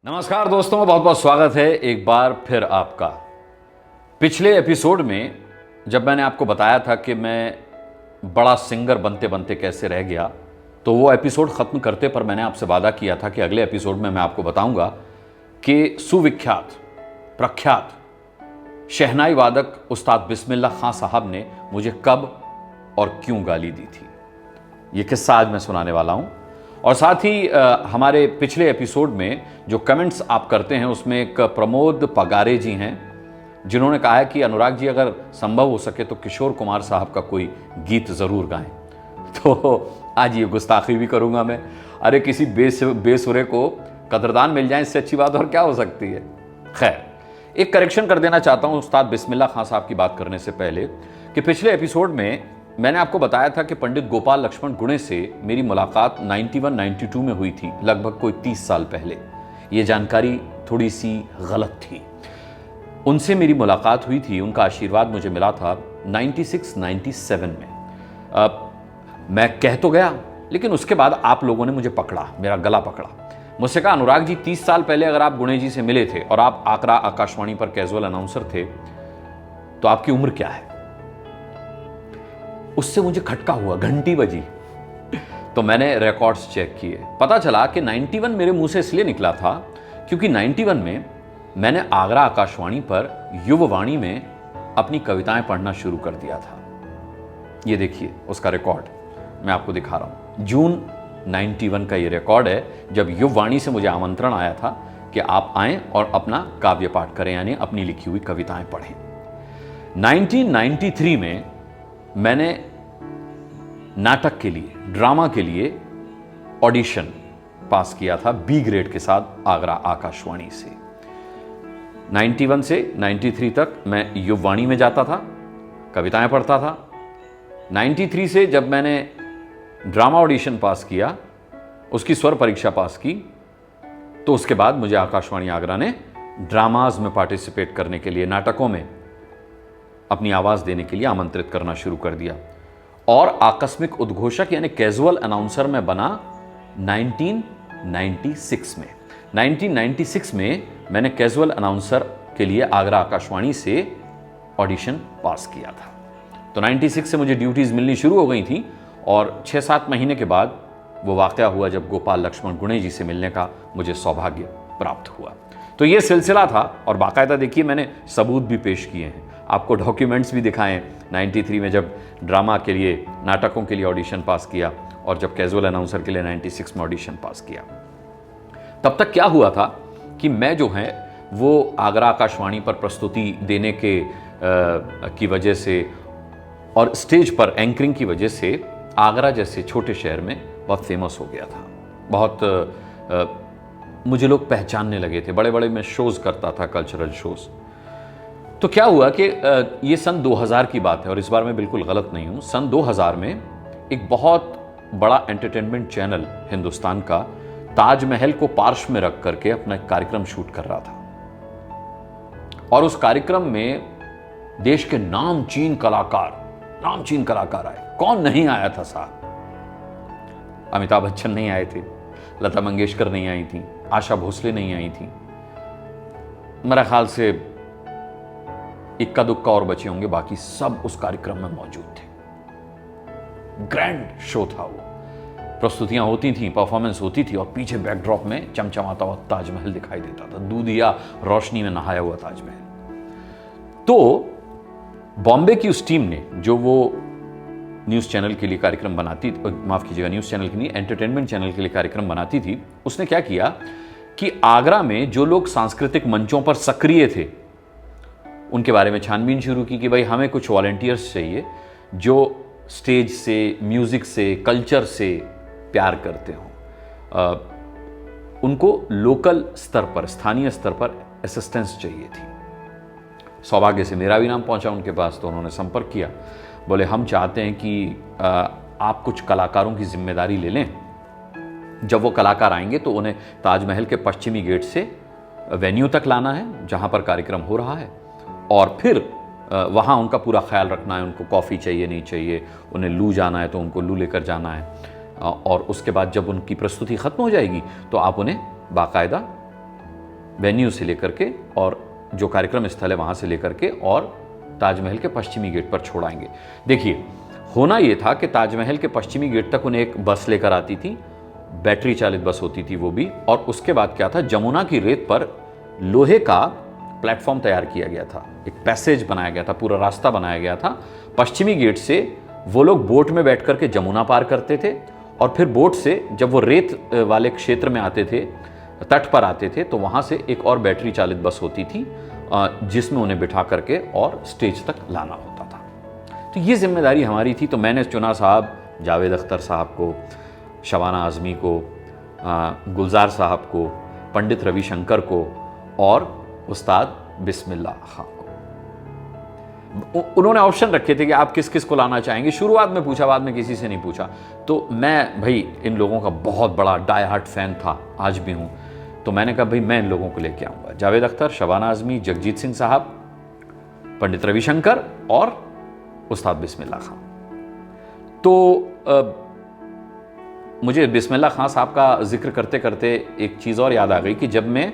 नमस्कार दोस्तों, बहुत बहुत स्वागत है एक बार फिर आपका। पिछले एपिसोड में जब मैंने आपको बताया था कि मैं बड़ा सिंगर बनते बनते कैसे रह गया, तो वो एपिसोड ख़त्म करते पर मैंने आपसे वादा किया था कि अगले एपिसोड में मैं आपको बताऊंगा कि सुविख्यात प्रख्यात शहनाई वादक उस्ताद बिस्मिल्लाह खां साहब ने मुझे कब और क्यों गाली दी थी। ये किस्सा आज मैं सुनाने वाला हूं। और साथ ही हमारे पिछले एपिसोड में जो कमेंट्स आप करते हैं उसमें एक प्रमोद पगारे जी हैं जिन्होंने कहा है कि अनुराग जी अगर संभव हो सके तो किशोर कुमार साहब का कोई गीत ज़रूर गाएं। तो आज ये गुस्ताखी भी करूंगा मैं। अरे किसी बेसुरे को कदरदान मिल जाए, इससे अच्छी बात और क्या हो सकती है। खैर, एक करेक्शन कर देना चाहता हूं उस्ताद बिस्मिल्लाह खां साहब की बात करने से पहले कि पिछले एपिसोड में मैंने आपको बताया था कि पंडित गोपाल लक्ष्मण गुणे से मेरी मुलाकात 91-92 में हुई थी, लगभग कोई 30 साल पहले। ये जानकारी थोड़ी सी गलत थी। उनसे मेरी मुलाकात हुई थी, उनका आशीर्वाद मुझे मिला था 96-97 में। मैं कह तो गया, लेकिन उसके बाद आप लोगों ने मुझे पकड़ा, मेरा गला पकड़ा। मुझसे कहा, अनुराग जी 30 साल पहले अगर आप गुणे जी से मिले थे और आप आगरा आकाशवाणी पर कैजुअल अनाउंसर थे तो आपकी उम्र क्या है। उससे मुझे खटका हुआ, घंटी बजी। तो मैंने रिकॉर्ड्स चेक किए, पता चला कि 91 मेरे मुंह से इसलिए निकला था क्योंकि 91 में मैंने आगरा आकाशवाणी पर युववाणी में अपनी कविताएं पढ़ना शुरू कर दिया था। ये देखिए उसका रिकॉर्ड मैं आपको दिखा रहा हूं। जून 91 का ये रिकॉर्ड है जब युववाणी से मुझे आमंत्रण आया था कि आप आएं और अपना काव्य पाठ करें, यानी अपनी लिखी हुई कविताएं पढ़ें। 1993 में मैंने नाटक के लिए, ड्रामा के लिए ऑडिशन पास किया था बी ग्रेड के साथ आगरा आकाशवाणी से। 91 से 93 तक मैं युववाणी में जाता था, कविताएं पढ़ता था। 93 से जब मैंने ड्रामा ऑडिशन पास किया, उसकी स्वर परीक्षा पास की, तो उसके बाद मुझे आकाशवाणी आगरा ने ड्रामाज में पार्टिसिपेट करने के लिए, नाटकों में अपनी आवाज़ देने के लिए आमंत्रित करना शुरू कर दिया। और आकस्मिक उद्घोषक यानी कैजुअल अनाउंसर में बना 1996 में। 1996 में मैंने कैजुअल अनाउंसर के लिए आगरा आकाशवाणी से ऑडिशन पास किया था। तो 96 से मुझे ड्यूटीज़ मिलनी शुरू हो गई थी और 6-7 महीने के बाद वो वाक़या हुआ जब गोपाल लक्ष्मण गुणे जी से मिलने का मुझे सौभाग्य प्राप्त हुआ। तो ये सिलसिला था और बाकायदा देखिए मैंने सबूत भी पेश किए हैं, आपको डॉक्यूमेंट्स भी दिखाएं। 93 में जब ड्रामा के लिए, नाटकों के लिए ऑडिशन पास किया और जब कैजुअल अनाउंसर के लिए 96 में ऑडिशन पास किया। तब तक क्या हुआ था कि मैं जो है वो आगरा आकाशवाणी पर प्रस्तुति देने की वजह से और स्टेज पर एंकरिंग की वजह से आगरा जैसे छोटे शहर में बहुत फेमस हो गया था। बहुत मुझे लोग पहचानने लगे थे। बड़े बड़े मैं शोज़ करता था, कल्चरल शोज़। तो क्या हुआ कि ये सन 2000 की बात है और इस बार मैं बिल्कुल गलत नहीं हूँ। सन 2000 में एक बहुत बड़ा एंटरटेनमेंट चैनल हिंदुस्तान का ताजमहल को पार्श्व में रख करके अपना एक कार्यक्रम शूट कर रहा था और उस कार्यक्रम में देश के नामचीन कलाकार आए। कौन नहीं आया था साहब? अमिताभ बच्चन नहीं आए थे, लता मंगेशकर नहीं आई थी, आशा भोसले नहीं आई थी, मेरा ख्याल से इक्का दुक्का और बचे होंगे, बाकी सब उस कार्यक्रम में मौजूद थे। ग्रैंड शो था वो, प्रस्तुतियां होती थी, परफॉर्मेंस होती थी और पीछे बैकड्रॉप में चमचमाता हुआ ताजमहल दिखाई देता था, दूधिया रोशनी में नहाया हुआ ताजमहल। तो बॉम्बे की उस टीम ने, जो वो न्यूज़ चैनल के लिए कार्यक्रम बनाती, माफ़ कीजिएगा, न्यूज़ चैनल के लिए, एंटरटेनमेंट चैनल के लिए कार्यक्रम बनाती थी, उसने क्या किया कि आगरा में जो लोग सांस्कृतिक मंचों पर सक्रिय थे उनके बारे में छानबीन शुरू की कि भाई हमें कुछ वॉलंटियर्स चाहिए जो स्टेज से, म्यूज़िक से, कल्चर से प्यार करते हों। उनको लोकल स्तर पर, स्थानीय स्तर पर असिस्टेंस चाहिए थी। सौभाग्य से मेरा भी नाम पहुंचा उनके पास, तो उन्होंने संपर्क किया। बोले हम चाहते हैं कि आप कुछ कलाकारों की जिम्मेदारी ले लें। जब वो कलाकार आएंगे तो उन्हें ताजमहल के पश्चिमी गेट से वेन्यू तक लाना है जहां पर कार्यक्रम हो रहा है और फिर वहाँ उनका पूरा ख्याल रखना है। उनको कॉफ़ी चाहिए, नहीं चाहिए, उन्हें लू जाना है तो उनको लू लेकर जाना है। और उसके बाद जब उनकी प्रस्तुति ख़त्म हो जाएगी तो आप उन्हें बाकायदा वेन्यू से लेकर के और जो कार्यक्रम स्थल है वहाँ से लेकर के और ताजमहल के पश्चिमी गेट पर छोड़ाएंगे। देखिए, होना ये था कि ताजमहल के पश्चिमी गेट तक उन्हें एक बस लेकर आती थी, बैटरी चालित बस होती थी वो भी, और उसके बाद क्या था, जमुना की रेत पर लोहे का प्लेटफॉर्म तैयार किया गया था, एक पैसेज बनाया गया था, पूरा रास्ता बनाया गया था। पश्चिमी गेट से वो लोग बोट में बैठ करके जमुना पार करते थे और फिर बोट से जब वो रेत वाले क्षेत्र में आते थे, तट पर आते थे, तो वहाँ से एक और बैटरी चालित बस होती थी जिसमें उन्हें बिठा करके और स्टेज तक लाना होता था। तो ये जिम्मेदारी हमारी थी। तो मैंने चुना साहब, जावेद अख्तर साहब को, शबाना आज़मी को, गुलजार साहब को, पंडित रविशंकर को और उस्ताद बिस्मिल्लाह खां को। उन्होंने ऑप्शन रखे थे कि आप किस किस को लाना चाहेंगे। शुरुआत में पूछा, बाद में किसी से नहीं पूछा। तो मैं भाई इन लोगों का बहुत बड़ा डाई हार्ट फैन था, आज भी हूँ। तो मैंने कहा भाई मैं इन लोगों को लेके आऊँगा, जावेद अख्तर, शबाना आज़मी, जगजीत सिंह साहब, पंडित रविशंकर और उस्ताद बिस्मिल्लाह खां। तो मुझे बिस्मिल्लाह खां साहब का जिक्र करते करते एक चीज़ और याद आ गई कि जब मैं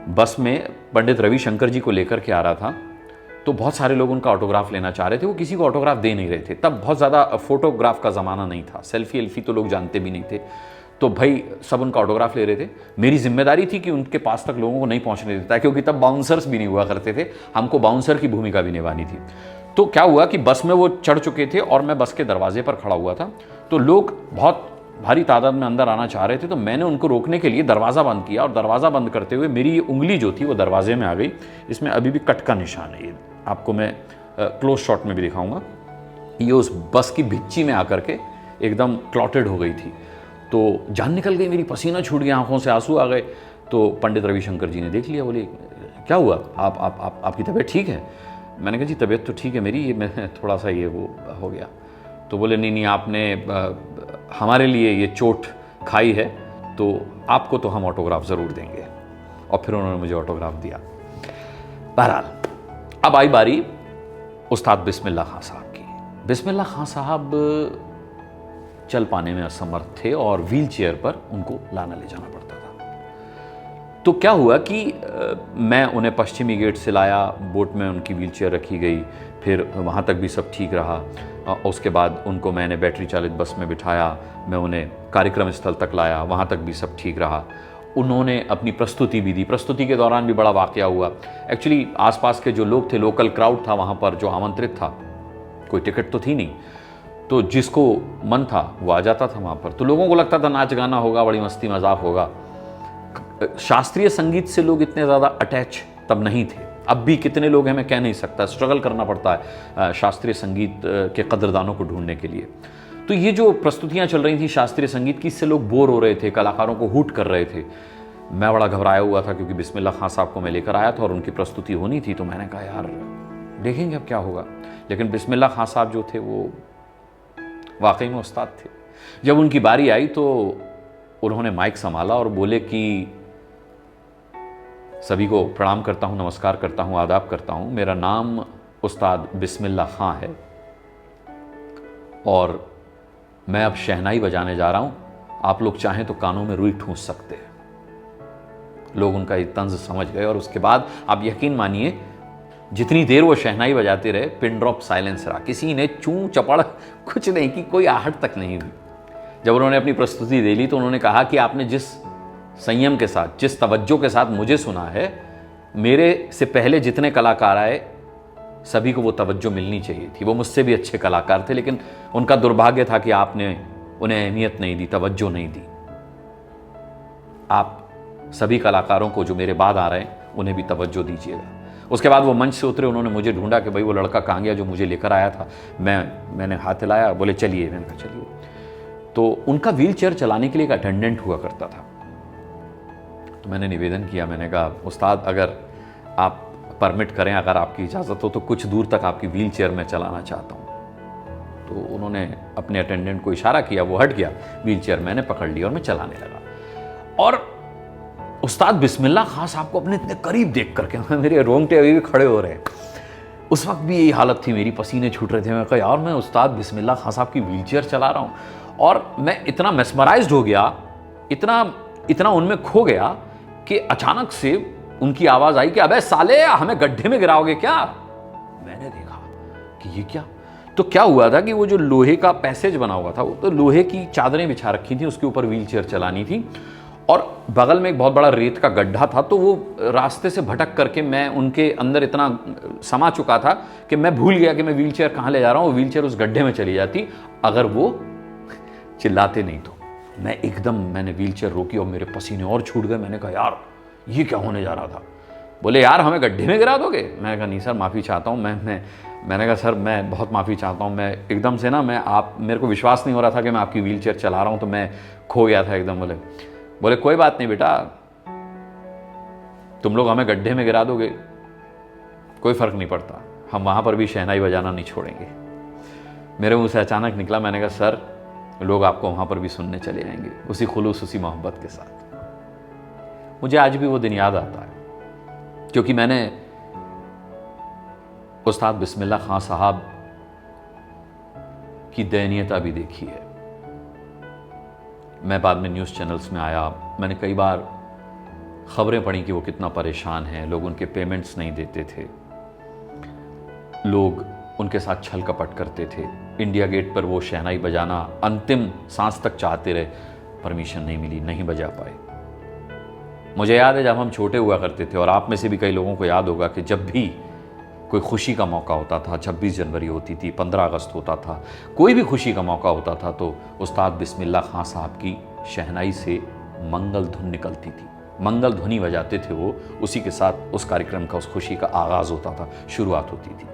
बस में पंडित रविशंकर जी को लेकर के आ रहा था तो बहुत सारे लोग उनका ऑटोग्राफ लेना चाह रहे थे। वो किसी को ऑटोग्राफ दे नहीं रहे थे। तब बहुत ज़्यादा फोटोग्राफ का ज़माना नहीं था, सेल्फी एल्फी तो लोग जानते भी नहीं थे। तो भाई सब उनका ऑटोग्राफ ले रहे थे। मेरी जिम्मेदारी थी कि उनके पास तक लोगों को नहीं पहुंचने देता, क्योंकि तब बाउंसर्स भी नहीं हुआ करते थे, हमको बाउंसर की भूमिका भी निभानी थी। तो क्या हुआ कि बस में वो चढ़ चुके थे और मैं बस के दरवाजे पर खड़ा हुआ था। तो लोग बहुत भारी तादाद में अंदर आना चाह रहे थे। तो मैंने उनको रोकने के लिए दरवाज़ा बंद किया और दरवाज़ा बंद करते हुए मेरी ये उंगली जो थी वो दरवाजे में आ गई। इसमें अभी भी कट का निशान है, ये आपको मैं क्लोज शॉट में भी दिखाऊंगा। ये उस बस की भिच्ची में आकर के एकदम क्लॉटेड हो गई थी। तो जान निकल गई मेरी, पसीना छूट गया, आंखों से आंसू आ गए। तो पंडित रविशंकर जी ने देख लिया, बोले क्या हुआ, आपकी तबीयत ठीक है? मैंने कहा जी तबीयत तो ठीक है मेरी, ये मैं थोड़ा सा ये वो हो गया। तो बोले नहीं आपने हमारे लिए ये चोट खाई है, तो आपको तो हम ऑटोग्राफ ज़रूर देंगे। और फिर उन्होंने मुझे ऑटोग्राफ दिया। बहरहाल अब आई बारी उस्ताद बिस्मिल्लाह खां साहब की। बिस्मिल्लाह खां साहब चल पाने में असमर्थ थे और व्हील चेयर पर उनको लाना ले जाना पड़ता था। तो क्या हुआ कि मैं उन्हें पश्चिमी गेट से लाया, बोट में उनकी व्हील चेयर रखी गई, फिर वहाँ तक भी सब ठीक रहा। उसके बाद उनको मैंने बैटरी चालित बस में बिठाया, मैं उन्हें कार्यक्रम स्थल तक लाया, वहाँ तक भी सब ठीक रहा। उन्होंने अपनी प्रस्तुति भी दी। प्रस्तुति के दौरान भी बड़ा वाक़या हुआ। एक्चुअली आसपास के जो लोग थे, लोकल क्राउड था वहाँ पर जो आमंत्रित था, कोई टिकट तो थी नहीं, तो जिसको मन था वो आ जाता था वहाँ पर। तो लोगों को लगता था नाच गाना होगा, बड़ी मस्ती मजाक होगा। शास्त्रीय संगीत से लोग इतने ज़्यादा अटैच तब नहीं थे। अब भी कितने लोग हैं मैं कह नहीं सकता, स्ट्रगल करना पड़ता है शास्त्रीय संगीत के कदरदानों को ढूंढने के लिए। तो ये जो प्रस्तुतियाँ चल रही थी शास्त्रीय संगीत की, इससे लोग बोर हो रहे थे, कलाकारों को हूट कर रहे थे। मैं बड़ा घबराया हुआ था क्योंकि बिस्मिल्लाह खां साहब को मैं लेकर आया था और उनकी प्रस्तुति होनी थी। तो मैंने कहा यार देखेंगे अब क्या होगा। लेकिन बिस्मिल्लाह खां साहब जो थे वो वाकई में उस्ताद थे। जब उनकी बारी आई तो उन्होंने माइक संभाला और बोले कि सभी को प्रणाम करता हूँ, नमस्कार करता हूँ, आदाब करता हूँ। मेरा नाम उस्ताद बिस्मिल्लाह खां है और मैं अब शहनाई बजाने जा रहा हूँ। आप लोग चाहें तो कानों में रुई ठूंस सकते हैं। लोग उनका ये तंज समझ गए और उसके बाद आप यकीन मानिए जितनी देर वो शहनाई बजाते रहे, पिन ड्रॉप साइलेंस रहा। किसी ने चूं चपड़ कुछ नहीं की, कोई आहट तक नहीं हुई। जब उन्होंने अपनी प्रस्तुति दे ली तो उन्होंने कहा कि आपने जिस संयम के साथ, जिस तवज्जो के साथ मुझे सुना है, मेरे से पहले जितने कलाकार आए सभी को वो तवज्जो मिलनी चाहिए थी। वो मुझसे भी अच्छे कलाकार थे, लेकिन उनका दुर्भाग्य था कि आपने उन्हें अहमियत नहीं दी, तवज्जो नहीं दी। आप सभी कलाकारों को जो मेरे बाद आ रहे हैं उन्हें भी तवज्जो दीजिएगा। उसके बाद वो मंच से उतरे, उन्होंने मुझे ढूंढा कि भाई वो लड़का कहाँ गया जो मुझे लेकर आया था। मैंने हाथ हिलाया, बोले चलिए। मैंने कहा चलिए। तो उनका व्हील चेयर चलाने के लिए एक अटेंडेंट हुआ करता था। तो मैंने निवेदन किया, मैंने कहा उस्ताद अगर आप परमिट करें, अगर आपकी इजाज़त हो तो कुछ दूर तक आपकी व्हील चेयर में चलाना चाहता हूँ। तो उन्होंने अपने अटेंडेंट को इशारा किया, वो हट गया, व्हील चेयर मैंने पकड़ ली और मैं चलाने लगा। और उस्ताद बिस्मिल्लाह खां साहब को अपने इतने करीब देख करके मेरे रोंगटे अभी भी खड़े हो रहे हैं। उस वक्त भी यही हालत थी मेरी, पसीने छूट रहे थे। मैं कहा यार मैं उस्ताद बिस्मिल्लाह खां साहब की व्हील चेयर चला रहा हूँ। और मैं इतना मेस्मराइज्ड हो गया, इतना उनमें खो गया कि अचानक से उनकी आवाज आई कि अबे साले हमें गड्ढे में गिराओगे क्या। मैंने देखा कि ये क्या। तो क्या हुआ था कि वो जो लोहे का पैसेज बना हुआ था, वो तो लोहे की चादरें बिछा रखी थी, उसके ऊपर व्हील चेयर चलानी थी और बगल में एक बहुत बड़ा रेत का गड्ढा था। तो वो रास्ते से भटक करके मैं उनके अंदर इतना समा चुका था कि मैं भूल गया कि मैं व्हील चेयर कहाँ ले जा रहा हूँ। वो व्हील चेयर उस गड्ढे में चली जाती अगर वो चिल्लाते नहीं तो। मैंने व्हील चेयर रोकी और मेरे पसीने और छूट गए। मैंने कहा यार ये क्या होने जा रहा था। बोले यार हमें गड्ढे में गिरा दोगे। मैंने कहा नहीं सर माफ़ी चाहता हूँ। मैंने कहा सर मैं बहुत माफ़ी चाहता हूँ। मैं एकदम से ना मेरे को विश्वास नहीं हो रहा था कि मैं आपकी व्हील चेयर चला रहा हूँ, तो मैं खो गया था एकदम। बोले कोई बात नहीं बेटा, तुम लोग हमें गड्ढे में गिरा दोगे कोई फ़र्क नहीं पड़ता, हम वहाँ पर भी शहनाई बजाना नहीं छोड़ेंगे। मेरे मुँह से अचानक निकला। मैंने कहा सर लोग आपको वहाँ पर भी सुनने चले आएंगे, उसी खुलूस उसी मोहब्बत के साथ। मुझे आज भी वो दिन याद आता है क्योंकि मैंने उस्ताद बिस्मिल्लाह खां साहब की दयनीयता भी देखी है। मैं बाद में न्यूज़ चैनल्स में आया, मैंने कई बार खबरें पढ़ी कि वो कितना परेशान हैं, लोग उनके पेमेंट्स नहीं देते थे, लोग उनके साथ छल कपट करते थे। इंडिया गेट पर वो शहनाई बजाना अंतिम सांस तक चाहते रहे, परमिशन नहीं मिली, नहीं बजा पाए। मुझे याद है जब हम छोटे हुआ करते थे, और आप में से भी कई लोगों को याद होगा कि जब भी कोई खुशी का मौका होता था, 26 जनवरी होती थी, 15 अगस्त होता था, कोई भी खुशी का मौका होता था, तो उस्ताद बिस्मिल्लाह खां साहब की शहनाई से मंगल धुन निकलती थी, मंगल ध्वनि बजाते थे वो। उसी के साथ उस कार्यक्रम का, उस खुशी का आगाज़ होता था, शुरुआत होती थी।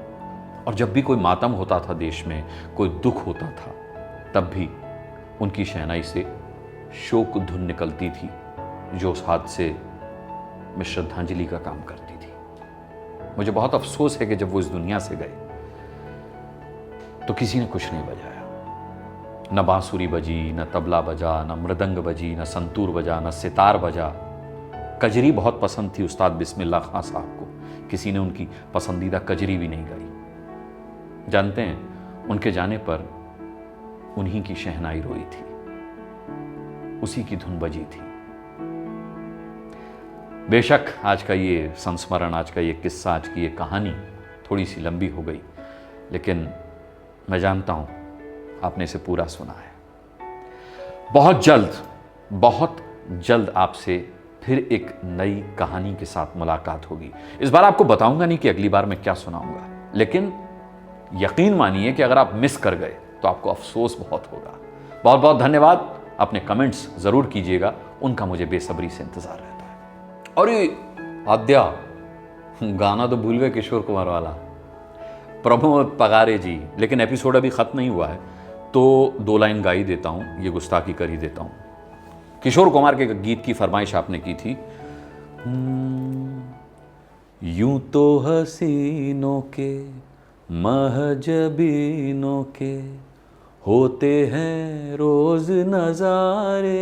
और जब भी कोई मातम होता था देश में, कोई दुख होता था, तब भी उनकी शहनाई से शोक धुन निकलती थी जो उस हादसे में श्रद्धांजलि का काम करती थी। मुझे बहुत अफसोस है कि जब वो इस दुनिया से गए तो किसी ने कुछ नहीं बजाया, न बांसुरी बजी, न तबला बजा, न मृदंग बजी, न संतूर बजा, न सितार बजा। कजरी बहुत पसंद थी उस्ताद बिस्मिल्लाह खां साहब को, किसी ने उनकी पसंदीदा कजरी भी नहीं गाई। जानते हैं उनके जाने पर उन्हीं की शहनाई रोई थी, उसी की धुन बजी थी। बेशक आज का ये संस्मरण, आज का ये किस्सा, आज की ये कहानी थोड़ी सी लंबी हो गई, लेकिन मैं जानता हूं आपने इसे पूरा सुना है। बहुत जल्द आपसे फिर एक नई कहानी के साथ मुलाकात होगी। इस बार आपको बताऊंगा नहीं कि अगली बार मैं क्या सुनाऊंगा, लेकिन यकीन मानिए कि अगर आप मिस कर गए तो आपको अफसोस बहुत होगा। बहुत बहुत धन्यवाद। अपने कमेंट्स जरूर कीजिएगा, उनका मुझे बेसब्री से इंतजार रहता है। और ये आद्या गाना तो भूल गए, किशोर कुमार वाला, प्रमोद पगारे जी। लेकिन एपिसोड अभी खत्म नहीं हुआ है तो 2 लाइन गा ही देता हूं, ये गुस्ताखी कर ही देता हूं। किशोर कुमार के गीत की फरमाइश आपने की थी। यूं तो हसीनों के महजबीनों के होते हैं रोज नजारे,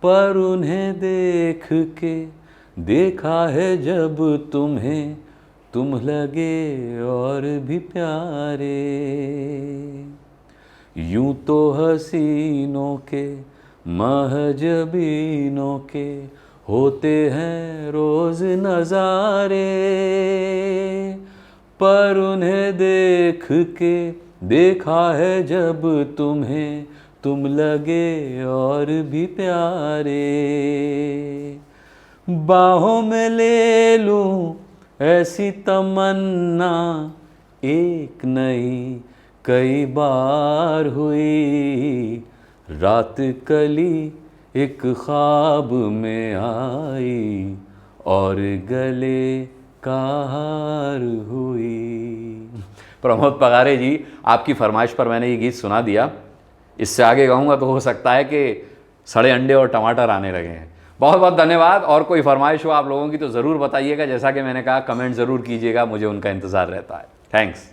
पर उन्हें देख के देखा है जब तुम्हें, तुम लगे और भी प्यारे। यूं तो हसीनों के महजबीनों के होते हैं रोज नजारे, पर उन्हें देख के देखा है जब तुम्हें, तुम लगे और भी प्यारे। बाहों में ले लूं ऐसी तमन्ना एक नहीं कई बार हुई, रात कली एक ख्वाब में आई और गले का हार हुई। प्रमोद पगारे जी, आपकी फरमाइश पर मैंने ये गीत सुना दिया। इससे आगे गाऊंगा तो हो सकता है कि सड़े अंडे और टमाटर आने लगे हैं। बहुत बहुत धन्यवाद। और कोई फरमाइश हो आप लोगों की तो ज़रूर बताइएगा। जैसा कि मैंने कहा, कमेंट ज़रूर कीजिएगा, मुझे उनका इंतज़ार रहता है। थैंक्स।